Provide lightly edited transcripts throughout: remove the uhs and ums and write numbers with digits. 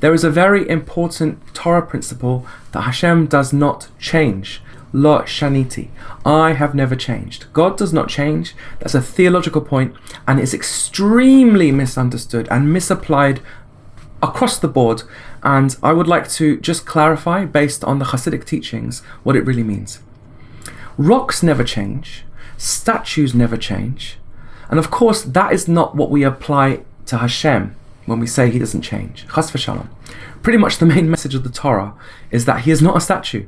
There is a very important Torah principle that Hashem does not change. Lo shaniti. I have never changed. God does not change. That's a theological point, and it's extremely misunderstood and misapplied across the board. And I would like to just clarify, based on the Hasidic teachings, what it really means. Rocks never change. Statues never change. And of course, that is not what we apply to Hashem when we say he doesn't change. Chas v'shalom. Pretty much the main message of the Torah is that he is not a statue.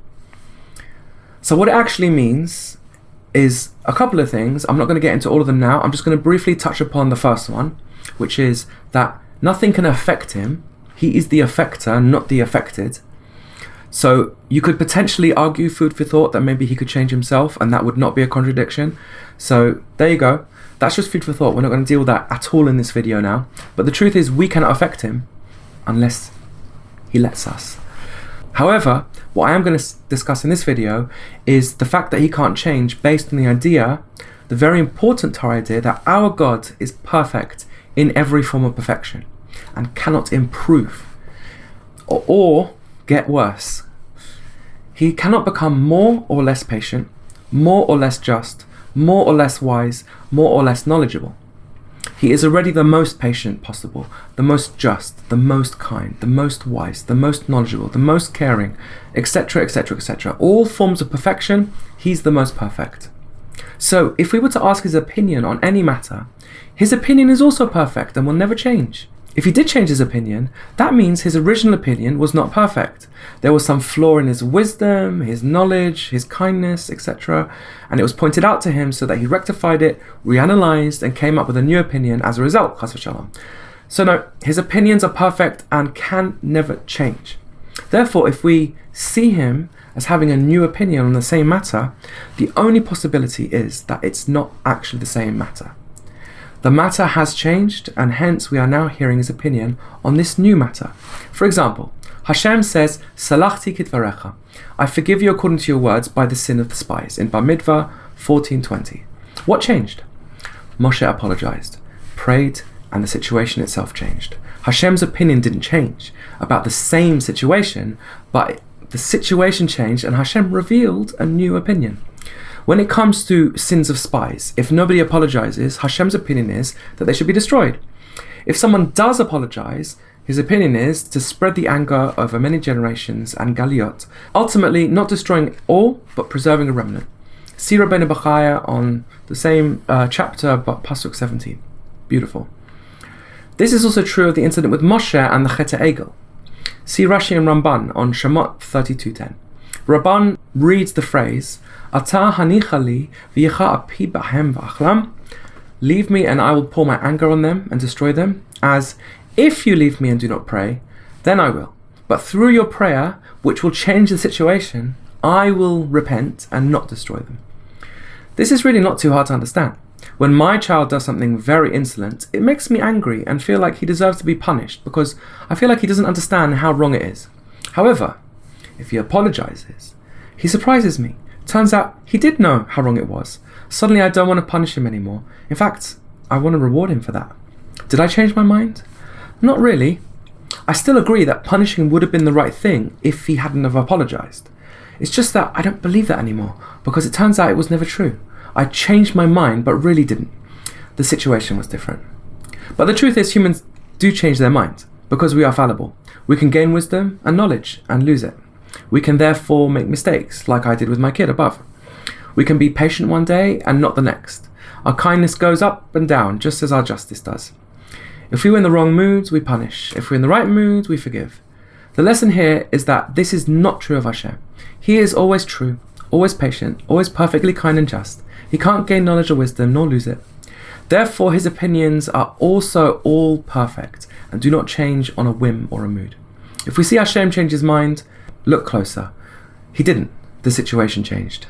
So what it actually means is a couple of things. I'm not going to get into all of them now. I'm just going to briefly touch upon the first one, which is that nothing can affect him. He is the affecter, not the affected. So you could potentially argue, food for thought, that maybe he could change himself, and that would not be a contradiction. So there you go. That's just food for thought. We're not going to deal with that at all in this video now. But the truth is, we cannot affect him unless he lets us. However, what I am going to discuss in this video is the fact that he can't change based on the idea, the very important Torah idea, that our God is perfect in every form of perfection and cannot improve or get worse. He cannot become more or less patient, more or less just, more or less wise, more or less knowledgeable. He is already the most patient possible, the most just, the most kind, the most wise, the most knowledgeable, the most caring, etc., etc., etc. All forms of perfection, he's the most perfect. So if we were to ask his opinion on any matter, his opinion is also perfect and will never change. If he did change his opinion, that means his original opinion was not perfect. There was some flaw in his wisdom, his knowledge, his kindness, etc. And it was pointed out to him so that he rectified it, reanalyzed, and came up with a new opinion as a result. Chas v'shalom. So no, his opinions are perfect and can never change. Therefore, if we see him as having a new opinion on the same matter, the only possibility is that it's not actually the same matter. The matter has changed, and hence we are now hearing his opinion on this new matter. For example, Hashem says, Salachti kitvarecha, I forgive you according to your words by the sin of the spies, in Bamidbar 14:20. What changed? Moshe apologized, prayed, and the situation itself changed. Hashem's opinion didn't change about the same situation, but the situation changed and Hashem revealed a new opinion. When it comes to sins of spies, if nobody apologizes, Hashem's opinion is that they should be destroyed. If someone does apologize, his opinion is to spread the anger over many generations and galiyot, ultimately not destroying all, but preserving a remnant. See Rabbeinu Bachaya on the same chapter, but Pasuk 17. Beautiful. This is also true of the incident with Moshe and the Chet HaEgel. See Rashi and Ramban on Shemot 32:10. Ramban reads the phrase, Ata hanicha li v'yecha api b'hem v'achlam, leave me and I will pour my anger on them and destroy them, as if you leave me and do not pray, then I will. But through your prayer, which will change the situation, I will repent and not destroy them. This is really not too hard to understand. When my child does something very insolent, it makes me angry and feel like he deserves to be punished because I feel like he doesn't understand how wrong it is. However, if he apologizes, he surprises me. Turns out he did know how wrong it was. Suddenly I don't want to punish him anymore. In fact, I want to reward him for that. Did I change my mind? Not really. I still agree that punishing would have been the right thing if he hadn't have apologized. It's just that I don't believe that anymore because it turns out it was never true. I changed my mind but really didn't. The situation was different. But the truth is, humans do change their minds because we are fallible. We can gain wisdom and knowledge and lose it. We can therefore make mistakes, like I did with my kid above. We can be patient one day and not the next. Our kindness goes up and down, just as our justice does. If we were in the wrong moods, we punish. If we're in the right moods, we forgive. The lesson here is that this is not true of Hashem. He is always true, always patient, always perfectly kind and just. He can't gain knowledge or wisdom, nor lose it. Therefore, his opinions are also all perfect and do not change on a whim or a mood. If we see Hashem change his mind, look closer. He didn't. The situation changed.